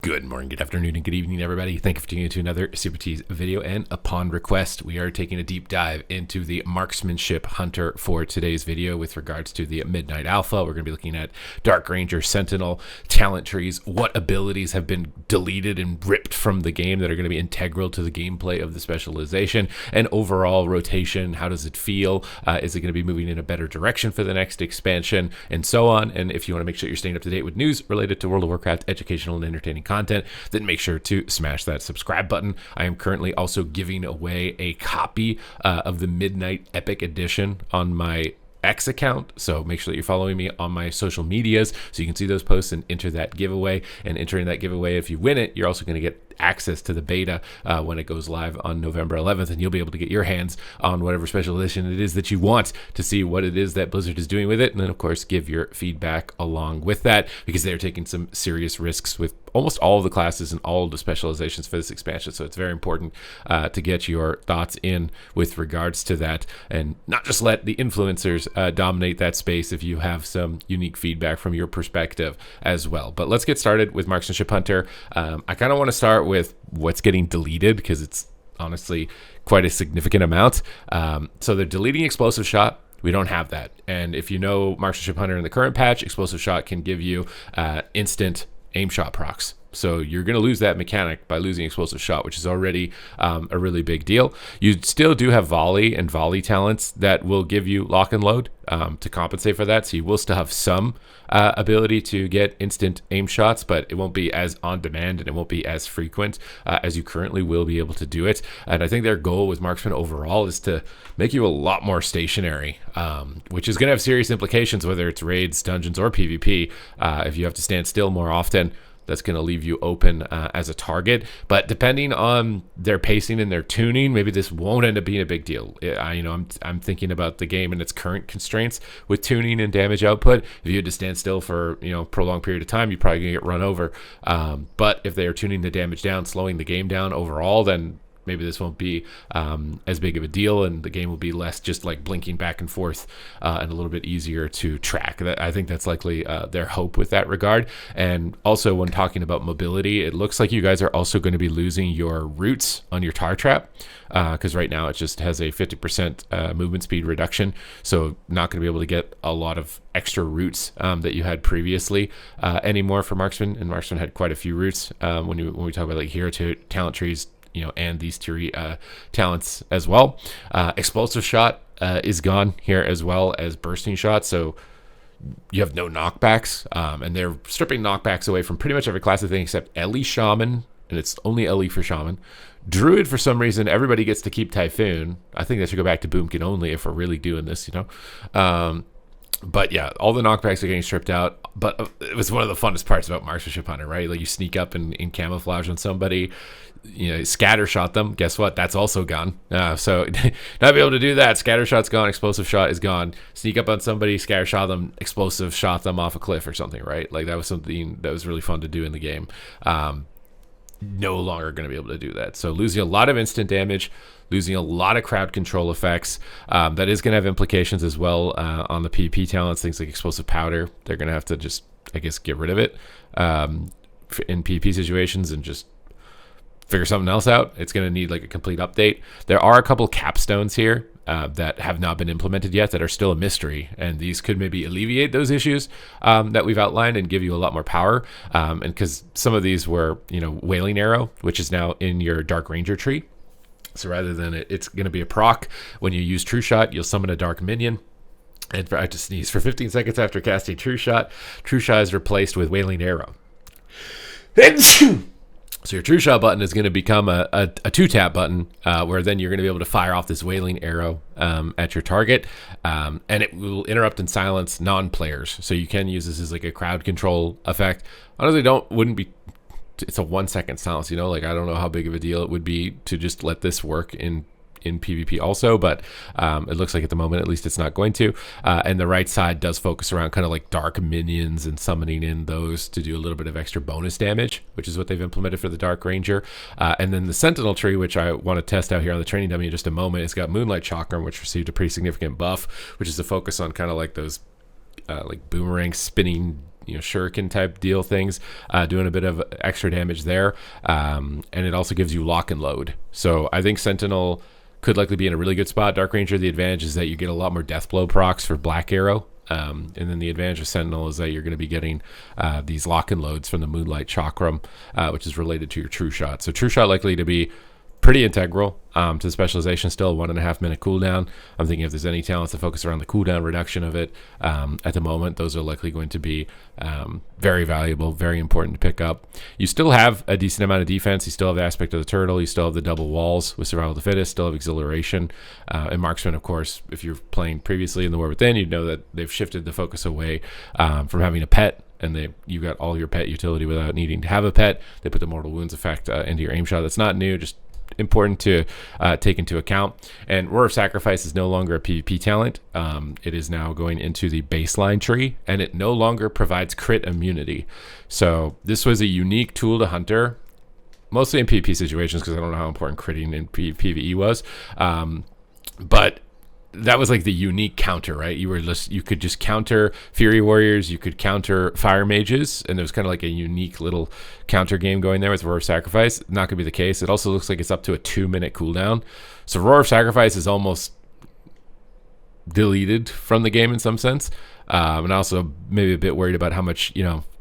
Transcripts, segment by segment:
Good morning, good afternoon, and good evening, everybody. Thank you for tuning into another Supatease video. And upon request, we are taking a deep dive into the Marksmanship Hunter for today's video with regards to the Midnight Alpha. We're going to be looking at Dark Ranger, Sentinel, talent trees, what abilities have been deleted and ripped from the game that are going to be integral to the gameplay of the specialization, and overall rotation. How does it feel? Is it going to be moving in a better direction for the next expansion, and so on? And if you want to make sure you're staying up to date with news related to World of Warcraft, educational and entertaining content, then make sure to smash that subscribe button. I am currently also giving away a copy of the Midnight Epic Edition on my X account, so make sure that you're following me on my social medias so you can see those posts and enter that giveaway. And entering that giveaway, if you win it, you're also going to get access to the beta when it goes live on November 11th, and you'll be able to get your hands on whatever special edition it is that you want to see what it is that Blizzard is doing with it, and then of course give your feedback along with that, because they're taking some serious risks with almost all of the classes and all of the specializations for this expansion. So it's very important to get your thoughts in with regards to that, and not just let the influencers dominate that space if you have some unique feedback from your perspective as well. But let's get started with Marksmanship Hunter. I kind of want to start with what's getting deleted, because it's honestly quite a significant amount. So they're deleting Explosive Shot. We don't have that. And if you know Marksmanship Hunter in the current patch, Explosive Shot can give you instant aim shot procs. So you're going to lose that mechanic by losing Explosive Shot, which is already a really big deal. You still do have volley and volley talents that will give you lock and load to compensate for that. So you will still have some ability to get instant aim shots, but it won't be as on demand and it won't be as frequent as you currently will be able to do it. And I think their goal with Marksman overall is to make you a lot more stationary, which is going to have serious implications, whether it's raids, dungeons, or PvP. If you have to stand still more often, that's going to leave you open as a target. But depending on their pacing and their tuning, maybe this won't end up being a big deal. I'm thinking about the game and its current constraints with tuning and damage output. If you had to stand still for prolonged period of time, you're probably going to get run over. But if they are tuning the damage down, slowing the game down overall, then maybe this won't be as big of a deal, and the game will be less just like blinking back and forth and a little bit easier to track. I think that's likely their hope with that regard. And also, when talking about mobility, it looks like you guys are also going to be losing your roots on your tar trap, because right now it just has a 50% movement speed reduction, so not going to be able to get a lot of extra roots that you had previously anymore for Marksman. And Marksman had quite a few roots when we talk about like hero talent trees, and these tier talents as well. Explosive Shot is gone here, as well as Bursting Shot. So you have no knockbacks, and they're stripping knockbacks away from pretty much every class of thing except Ellie Shaman, and it's only Ellie for Shaman. Druid, for some reason, everybody gets to keep Typhoon. I think that should go back to Boomkin only if we're really doing this, But yeah, all the knockbacks are getting stripped out. But it was one of the funnest parts about Marksmanship Hunter, right? Like you sneak up in camouflage on somebody, scatter shot them. Guess what? That's also gone. So not be able to do that. Scatter shot's gone. Explosive Shot is gone. Sneak up on somebody, scatter shot them, explosive shot them off a cliff or something, right? Like that was something that was really fun to do in the game. No longer going to be able to do that. So losing a lot of instant damage, losing a lot of crowd control effects. That is going to have implications as well on the PvP talents, things like Explosive Powder. They're going to have to just, I guess, get rid of it in PvP situations and just figure something else out. It's going to need like a complete update. There are a couple capstones here that have not been implemented yet that are still a mystery, and these could maybe alleviate those issues that we've outlined and give you a lot more power. And because some of these were, Wailing Arrow, which is now in your Dark Ranger tree. So rather than it's going to be a proc, when you use True Shot, you'll summon a Dark Minion. And I have to sneeze. For 15 seconds after casting True Shot is replaced with Wailing Arrow. So your True Shot button is going to become a 2-tap button, where then you're going to be able to fire off this Wailing Arrow at your target, and it will interrupt and silence non-players. So you can use this as like a crowd control effect. Honestly, wouldn't be. It's a 1-second silence, like I don't know how big of a deal it would be to just let this work in PvP also, but it looks like at the moment at least it's not going to. And the right side does focus around kind of like dark minions and summoning in those to do a little bit of extra bonus damage, which is what they've implemented for the Dark Ranger. And then the Sentinel tree, which I want to test out here on the training dummy in just a moment, it's got Moonlight Chakram, which received a pretty significant buff, which is a focus on kind of like those like boomerang spinning shuriken type deal things, doing a bit of extra damage there. And it also gives you lock and load. So I think Sentinel could likely be in a really good spot. Dark Ranger, the advantage is that you get a lot more death blow procs for Black Arrow. And then the advantage of Sentinel is that you're going to be getting these lock and loads from the Moonlight Chakram, which is related to your True Shot. So True Shot likely to be pretty integral to the specialization still. 1.5 minute cooldown. I'm thinking if there's any talents that focus around the cooldown reduction of it at the moment, those are likely going to be very valuable, very important to pick up. You still have a decent amount of defense. You still have the aspect of the turtle. You still have the double walls with Survival of the Fittest, still have exhilaration. And Marksman, of course, if you're playing previously in the War Within, you'd know that they've shifted the focus away from having a pet, and you got all your pet utility without needing to have a pet. They put the Mortal Wounds effect into your aim shot. That's not new, just important to take into account. And Roar of Sacrifice is no longer a PvP talent. It is now going into the baseline tree, and it no longer provides crit immunity. So this was a unique tool to Hunter, mostly in PvP situations, because I don't know how important critting in PvE was. But that was like the unique counter, right? You could just counter Fury Warriors, you could counter Fire Mages, and there was kind of like a unique little counter game going there with Roar of Sacrifice. Not gonna be the case. It also looks like it's up to a 2-minute cooldown. So Roar of Sacrifice is almost deleted from the game in some sense. And also maybe a bit worried about how much,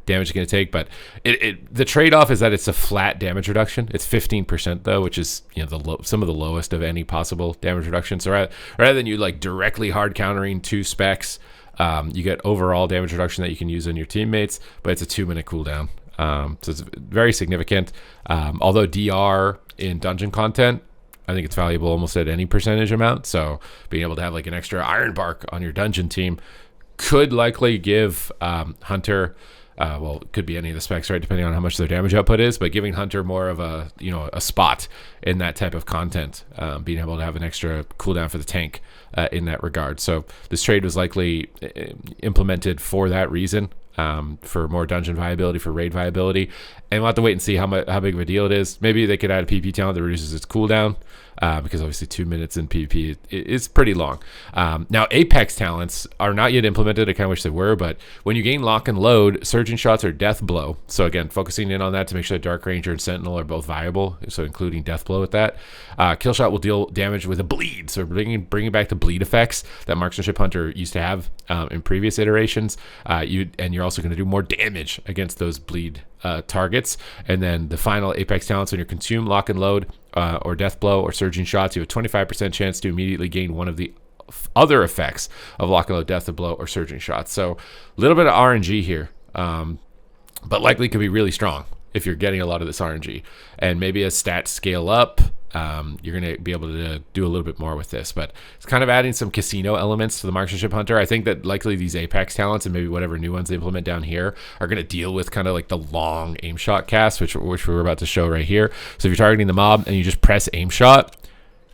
damage it's going to take, but the trade-off is that it's a flat damage reduction. It's 15% though, which is some of the lowest of any possible damage reduction. So rather than you like directly hard countering 2 specs, you get overall damage reduction that you can use on your teammates, but it's a 2-minute cooldown. So it's very significant. Although DR in dungeon content, I think it's valuable almost at any percentage amount. So being able to have like an extra Iron Bark on your dungeon team could likely give Hunter, well, it could be any of the specs, right, depending on how much their damage output is, but giving Hunter more of a spot in that type of content, being able to have an extra cooldown for the tank in that regard. So this trade was likely implemented for that reason, for more dungeon viability, for raid viability, and we'll have to wait and see how big of a deal it is. Maybe they could add a PvP talent that reduces its cooldown, because obviously 2 minutes in PvP is pretty long. Now Apex talents are not yet implemented. I kind of wish they were, but when you gain lock and load, surging shots or death blow. So again, focusing in on that to make sure that Dark Ranger and Sentinel are both viable, so including death blow with that. Kill shot will deal damage with a bleed, so bringing back the bleed effects that Marksmanship Hunter used to have in previous iterations. You're also going to do more damage against those bleed targets. And then the final Apex talents, when you consume lock and load or death blow or surging shots, you have a 25% chance to immediately gain one of the other effects of lock and load, death blow, or surging shots. So a little bit of RNG here, but likely could be really strong if you're getting a lot of this RNG. And maybe as stats scale up, you're going to be able to do a little bit more with this, but it's kind of adding some casino elements to the Marksmanship Hunter. I think that likely these Apex talents and maybe whatever new ones they implement down here are going to deal with kind of like the long aim shot cast, which we're about to show right here. So if you're targeting the mob and you just press aim shot,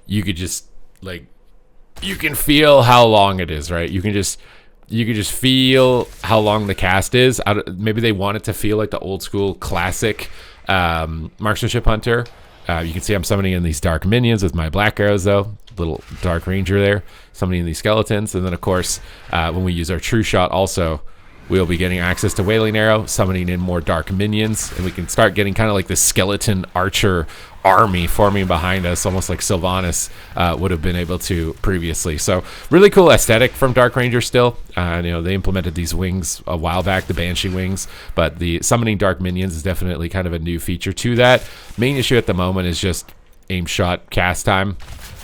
you could just you can feel how long it is, right? You can just feel how long the cast is. Maybe they want it to feel like the old school classic Marksmanship Hunter. You can see I'm summoning in these dark minions with my black arrows, though. Little Dark Ranger there, summoning in these skeletons. And then, of course, when we use our True Shot also, we'll be getting access to Wailing Arrow, summoning in more dark minions, and we can start getting kind of like the skeleton archer army forming behind us, almost like Sylvanas would have been able to previously. So really cool aesthetic from Dark Ranger still. They implemented these wings a while back, the Banshee wings, but the summoning dark minions is definitely kind of a new feature to that. Main issue at the moment is just aim shot cast time.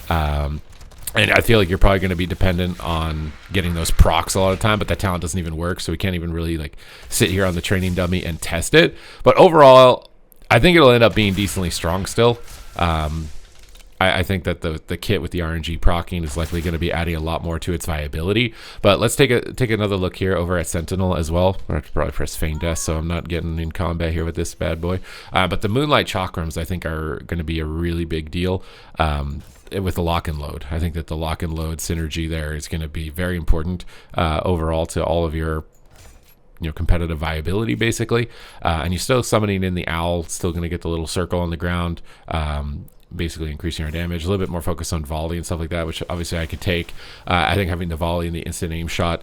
And I feel like you're probably going to be dependent on getting those procs a lot of the time, but that talent doesn't even work, so we can't even really sit here on the training dummy and test it. But overall, I think it'll end up being decently strong still. I think that the kit with the RNG proccing is likely going to be adding a lot more to its viability. But let's take another look here over at Sentinel as well. I have to probably press Feign Death, so I'm not getting in combat here with this bad boy. But the Moonlight Chakrams, I think, are going to be a really big deal. With the lock and load, I think that the lock and load synergy there is going to be very important overall to all of your competitive viability, basically. And you're still summoning in the owl, still going to get the little circle on the ground, basically increasing our damage. A little bit more focus on volley and stuff like that, which obviously I could take. I think having the volley and the instant aim shot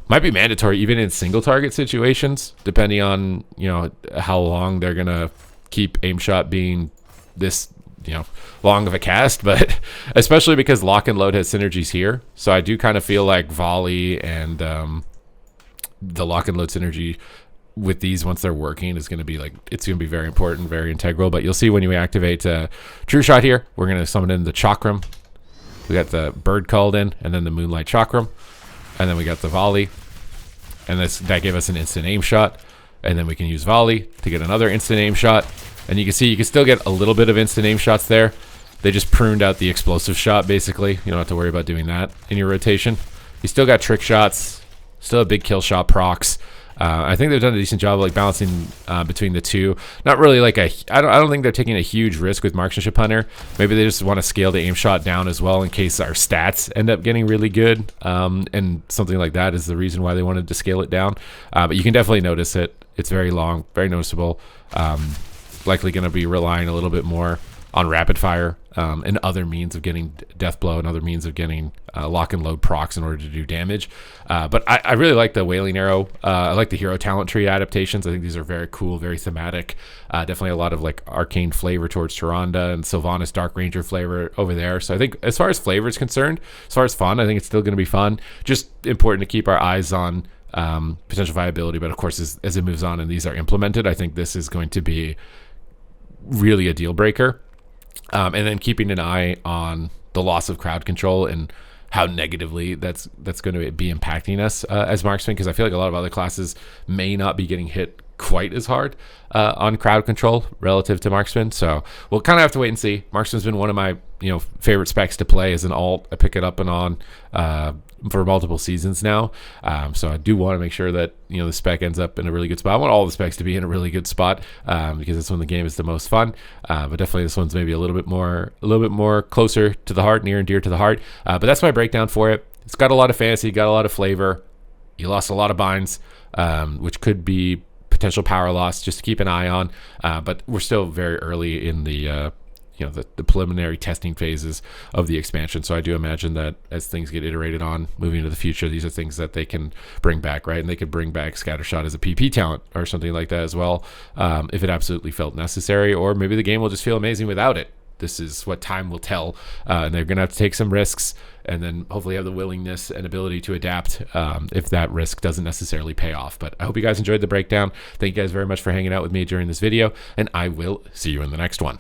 might be mandatory even in single target situations, depending on, you know, how long they're gonna keep aim shot being this, you know, long of a cast. But especially because lock and load has synergies here, so I do kind of feel like volley and the lock and load synergy with these, once they're working, is going to be like, it's going to be very important, very integral. But you'll see when you activate True Shot here, we're going to summon in the Chakram. We got the bird called in, and then the Moonlight Chakram, and then we got the volley, and that gave us an instant aim shot. And then we can use volley to get another instant aim shot. And you can see you can still get a little bit of instant aim shots there. They just pruned out the explosive shot, basically. You don't have to worry about doing that in your rotation. You still got trick shots, still a big kill shot procs. I think they've done a decent job of like balancing between the two. Not really like I don't think they're taking a huge risk with Marksmanship Hunter. Maybe they just want to scale the aim shot down as well in case our stats end up getting really good. And something like that is the reason why they wanted to scale it down. But you can definitely notice it. It's very long, very noticeable. Likely going to be relying a little bit more on rapid fire and other means of getting death blow and other means of getting lock and load procs in order to do damage. But I really like the Wailing Arrow. I like the hero talent tree adaptations. I think these are very cool, very thematic. Definitely a lot of like arcane flavor towards Tyrande and Sylvanas Dark Ranger flavor over there. So I think as far as flavor is concerned, as far as fun, I think it's still going to be fun. Just important to keep our eyes on potential viability. But of course, as it moves on and these are implemented, I think this is going to be really a deal breaker. And then keeping an eye on the loss of crowd control and how negatively that's going to be impacting us as marksmen, because I feel like a lot of other classes may not be getting hit quite as hard on crowd control relative to marksman. So we'll kind of have to wait and see. Marksman's been one of my favorite specs to play as an alt. I pick it up and on for multiple seasons now. So I do want to make sure that the spec ends up in a really good spot. I want all the specs to be in a really good spot because that's when the game is the most fun. But definitely this one's maybe a little bit more closer to the heart, near and dear to the heart. But that's my breakdown for it. It's got a lot of fantasy, got a lot of flavor. You lost a lot of binds, which could be potential power loss, just to keep an eye on. But we're still very early in the preliminary testing phases of the expansion. So I do imagine that as things get iterated on moving into the future, these are things that they can bring back, right? And they could bring back Scattershot as a PP talent or something like that as well, if it absolutely felt necessary. Or maybe the game will just feel amazing without it. This is what time will tell. And they're going to have to take some risks and then hopefully have the willingness and ability to adapt if that risk doesn't necessarily pay off. But I hope you guys enjoyed the breakdown. Thank you guys very much for hanging out with me during this video, and I will see you in the next one.